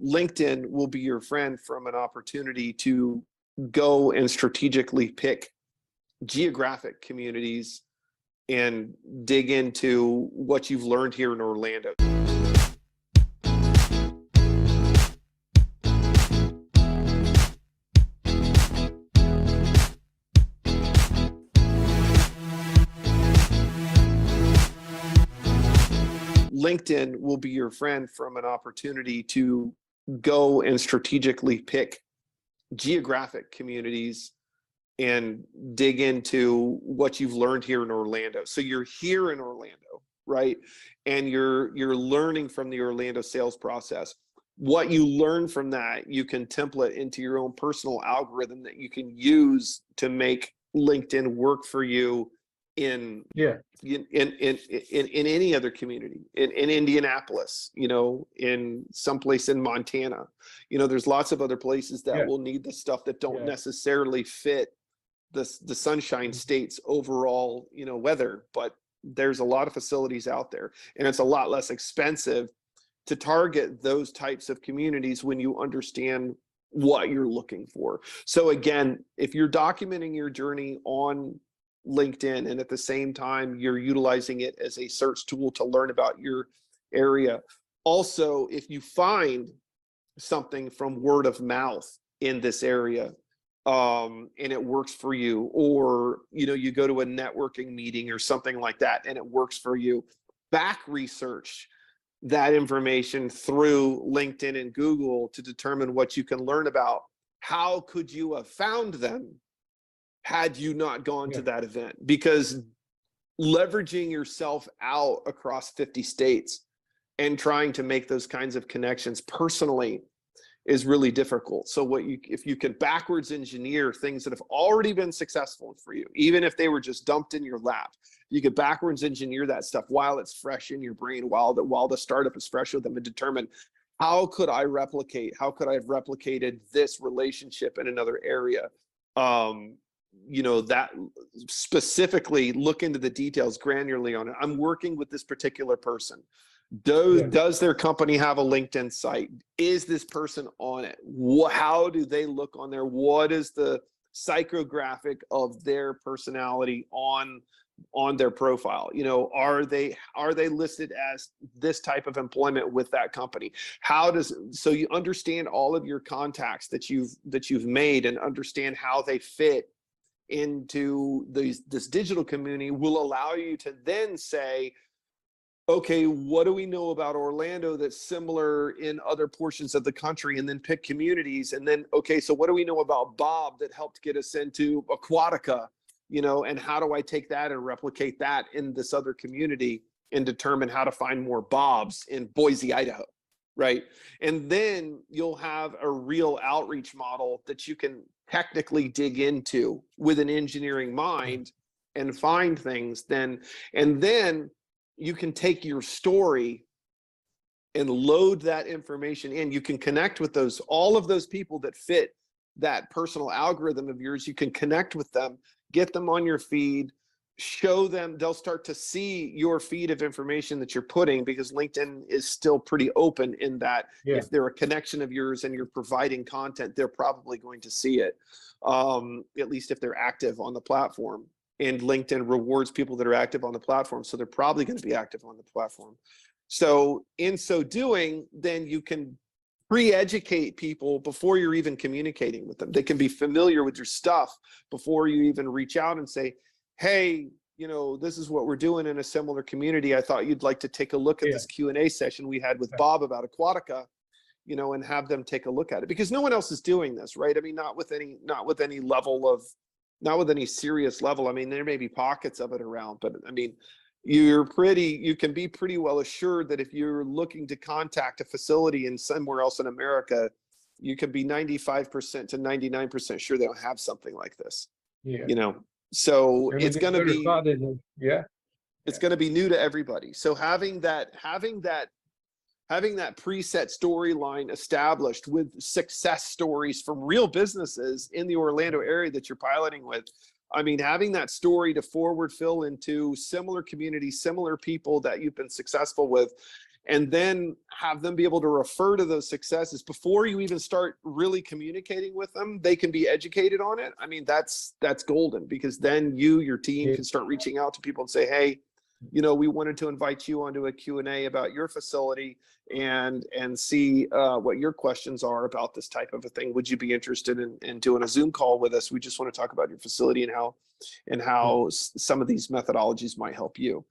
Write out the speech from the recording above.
LinkedIn will be your friend from an opportunity to go and strategically pick geographic communities and dig into what you've learned here in Orlando. LinkedIn will be your friend from an opportunity to go and strategically pick geographic communities and dig into what you've learned here in Orlando. So you're here in Orlando, right? And you're learning from the Orlando sales process. What you learn from that, you can template into your own personal algorithm that you can use to make LinkedIn work for you in any other community, in Indianapolis, in someplace in Montana. There's lots of other places that will need the stuff that don't necessarily fit the Sunshine State's overall, weather, but there's a lot of facilities out there, and it's a lot less expensive to target those types of communities when you understand what you're looking for. So again, if you're documenting your journey on LinkedIn and at the same time you're utilizing it as a search tool to learn about your area. Also, if you find something from word of mouth in this area and it works for you, or you go to a networking meeting or something like that and it works for you, back research that information through LinkedIn and Google to determine what you can learn about. How could you have found them had you not gone to that event? Because leveraging yourself out across 50 states and trying to make those kinds of connections personally is really difficult. So if you can backwards engineer things that have already been successful for you, even if they were just dumped in your lap, you could backwards engineer that stuff while it's fresh in your brain, while the startup is fresh with them, and determine, how could I have replicated this relationship in another area? That specifically look into the details granularly on it. I'm working with this particular person. Does their company have a LinkedIn site? Is this person on it? How do they look on there? What is the psychographic of their personality on their profile? Are they listed as this type of employment with that company? So you understand all of your contacts that you've made and understand how they fit into this digital community will allow you to then say, okay, what do we know about Orlando that's similar in other portions of the country? And then pick communities. And then, okay, so what do we know about Bob that helped get us into Aquatica? And how do I take that and replicate that in this other community and determine how to find more Bobs in Boise, Idaho, right? And then you'll have a real outreach model that you can technically dig into with an engineering mind and find things and then you can take your story and load that information in. You can connect with all of those people that fit that personal algorithm of yours. You can connect with them, get them on your feed, show them, they'll start to see your feed of information that you're putting, because LinkedIn is still pretty open in that if they're a connection of yours and you're providing content, they're probably going to see it, at least if they're active on the platform. And LinkedIn rewards people that are active on the platform, so they're probably going to be active on the platform. So in so doing, then you can pre-educate people before you're even communicating with them. They can be familiar with your stuff before you even reach out and say, hey, this is what we're doing in a similar community. I thought you'd like to take a look at this Q&A session we had with Bob about Aquatica, and have them take a look at it, because no one else is doing this, right? I mean, not with any serious level. I mean, there may be pockets of it around, but I mean, you can be pretty well assured that if you're looking to contact a facility in somewhere else in America, you can be 95% to 99% sure they don't have something like this. So it's going to be it's going to be new to everybody. So having that preset storyline established with success stories from real businesses in the Orlando area that you're piloting with, I mean, having that story to forward fill into similar communities, similar people that you've been successful with, and then have them be able to refer to those successes before you even start really communicating with them. They can be educated on it. I mean, that's golden, because then your team can start reaching out to people and say, hey, you know, we wanted to invite you onto a Q&A about your facility and see what your questions are about this type of a thing. Would you be interested in doing a Zoom call with us? We just want to talk about your facility and how some of these methodologies might help you.